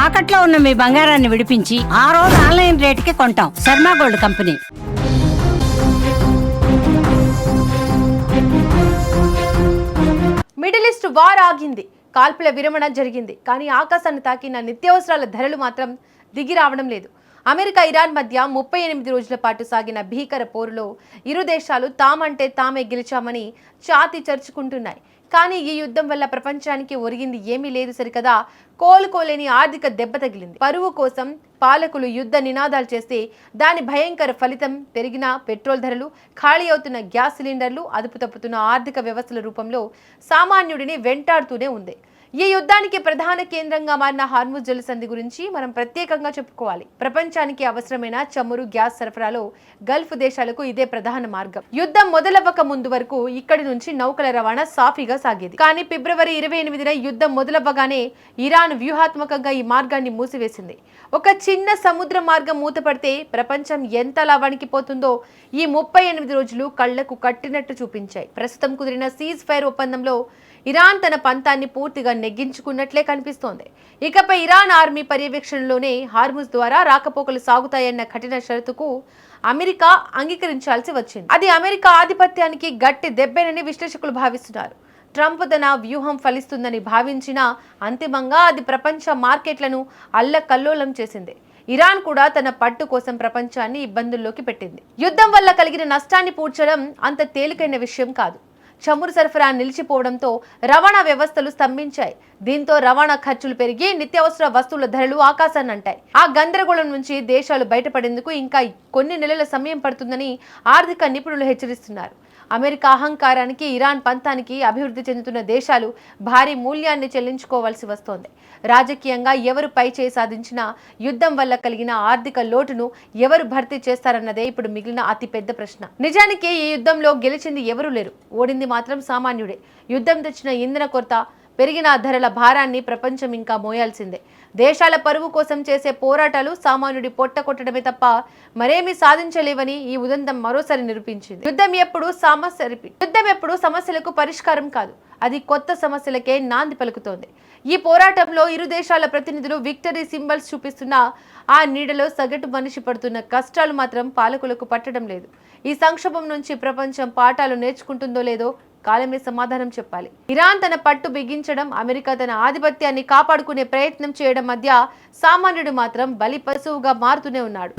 తాకట్లో ఉన్న మీ బంగారాన్ని విడిపించి ఆ రోజు ఆన్లైన్ రేటుకి కొంటాం. Sharma gold company. Middle east war ఆగింది, కాల్పుల విరమణ జరిగింది. కానీ ఆకాశాన్ని తాకిన నిత్యావసరాల ధరలు మాత్రం దిగి రావడం లేదు. అమెరికా ఇరాన్ మధ్య 38 రోజుల పాటు సాగిన భీకర పోరులో ఇరు దేశాలు తామంటే తామే గెలిచామని ఛాతీ చర్చుకుంటున్నాయి. కానీ ఈ యుద్ధం వల్ల ప్రపంచానికి ఒరిగింది ఏమీ లేదు సరికదా, కోలుకోలేని ఆర్థిక దెబ్బ తగిలింది. పరువు కోసం పాలకులు యుద్ధ నినాదాలు చేస్తే దాని భయంకర ఫలితం పెరిగిన పెట్రోల్ ధరలు, ఖాళీ అవుతున్న గ్యాస్ సిలిండర్లు, అదుపు తప్పుతున్న ఆర్థిక వ్యవస్థల రూపంలో సామాన్యుడిని వెంటాడుతూనే ఉంది. ఈ యుద్ధానికి ప్రధాన కేంద్రంగా మారిన హార్ముజ్ జలసంధి గురించి మనం ప్రత్యేకంగా చెప్పుకోవాలి. ప్రపంచానికి అవసరమైన చమురు, గ్యాస్ సరఫరాలో గల్ఫ్ దేశాలకు ఇదే ప్రధాన మార్గం. యుద్ధం మొదలవ్వక ముందు వరకు ఇక్కడి నుంచి నౌకల రవాణా సాఫీగా సాగేది. కానీ ఫిబ్రవరి 28న యుద్ధం మొదలవ్వగానే ఇరాన్ వ్యూహాత్మకంగా ఈ మార్గాన్ని మూసివేసింది. ఒక చిన్న సముద్ర మార్గం మూతపడితే ప్రపంచం ఎంతలా వణికిపోతుందో ఈ 38 రోజులు కళ్లకు కట్టినట్టు చూపించాయి. ప్రస్తుతం కుదిరిన సీజ్ ఫైర్ ఒప్పందంలో ఇరాన్ తన పంతాన్ని పూర్తిగా నెగ్గించుకున్నట్లే కనిపిస్తోంది. ఇకపై ఇరాన్ ఆర్మీ పర్యవేక్షణలోనే హార్ముజ్ ద్వారా రాకపోకలు సాగుతాయన్న కఠిన షరతుకు అమెరికా అంగీకరించాల్సి వచ్చింది. అది అమెరికా ఆధిపత్యానికి గట్టి దెబ్బేనని విశ్లేషకులు భావిస్తున్నారు. ట్రంప్ తన వ్యూహం ఫలిస్తుందని భావించినా అంతిమంగా అది ప్రపంచ మార్కెట్లను అల్లకల్లోలం చేసింది. ఇరాన్ కూడా తన పట్టు కోసం ప్రపంచాన్ని ఇబ్బందుల్లోకి పెట్టింది. యుద్ధం వల్ల కలిగిన నష్టాన్ని పూడ్చడం అంత తేలికైన విషయం కాదు. చమురు సరఫరా నిలిచిపోవడంతో రవాణా వ్యవస్థలు స్తంభించాయి. దీంతో రవాణా ఖర్చులు పెరిగి నిత్యావసర వస్తువుల ధరలు ఆకాశాన్ని అంటాయి. ఆ గందరగోళం నుంచి దేశాలు బయటపడేందుకు ఇంకా కొన్ని నెలల సమయం పడుతుందని ఆర్థిక నిపుణులు హెచ్చరిస్తున్నారు. అమెరికా అహంకారానికి, ఇరాన్ పంతానికి అభివృద్ధి చెందుతున్న దేశాలు భారీ మూల్యాన్ని చెల్లించుకోవాల్సి వస్తోంది. రాజకీయంగా ఎవరు పై చేయి సాధించినా యుద్ధం వల్ల కలిగిన ఆర్థిక లోటును ఎవరు భర్తీ చేస్తారన్నదే ఇప్పుడు మిగిలిన అతి పెద్ద ప్రశ్న. నిజానికి ఈ యుద్ధంలో గెలిచింది ఎవరూ లేరు, ఓడింది మాత్రం సామాన్యుడే. యుద్ధం తెచ్చిన ఇంధన కొరత, పెరిగిన ధరల భారాన్ని ప్రపంచం ఇంకా మోయాల్సిందే. దేశాల పరువు కోసం చేసే పోరాటాలు సామాన్యుడి పొట్ట కొట్టడమే తప్ప మరేమీ సాధించలేవని ఈ ఉదంతం మరోసారి నిరూపించింది. యుద్ధం ఎప్పుడు సమస్యలకు పరిష్కారం కాదు, అది కొత్త సమస్యలకే నాంది పలుకుతోంది. ఈ పోరాటంలో ఇరు దేశాల ప్రతినిధులు విక్టరీ సింబల్స్ చూపిస్తున్న ఆ నీడలో సగటు మనిషి పడుతున్న కష్టాలు మాత్రం పాలకులకు పట్టడం లేదు. ఈ సంక్షోభం నుంచి ప్రపంచం పాఠాలు నేర్చుకుంటుందో లేదో కాలమే సమాధానం చెప్పాలి. ఇరాన్ తన పట్టు బిగించడం, అమెరికా తన ఆధిపత్యాన్ని కాపాడుకునే ప్రయత్నం చేయడం మధ్య సామాన్యుడు మాత్రం బలి పశువుగా మారుతూనే ఉన్నాడు.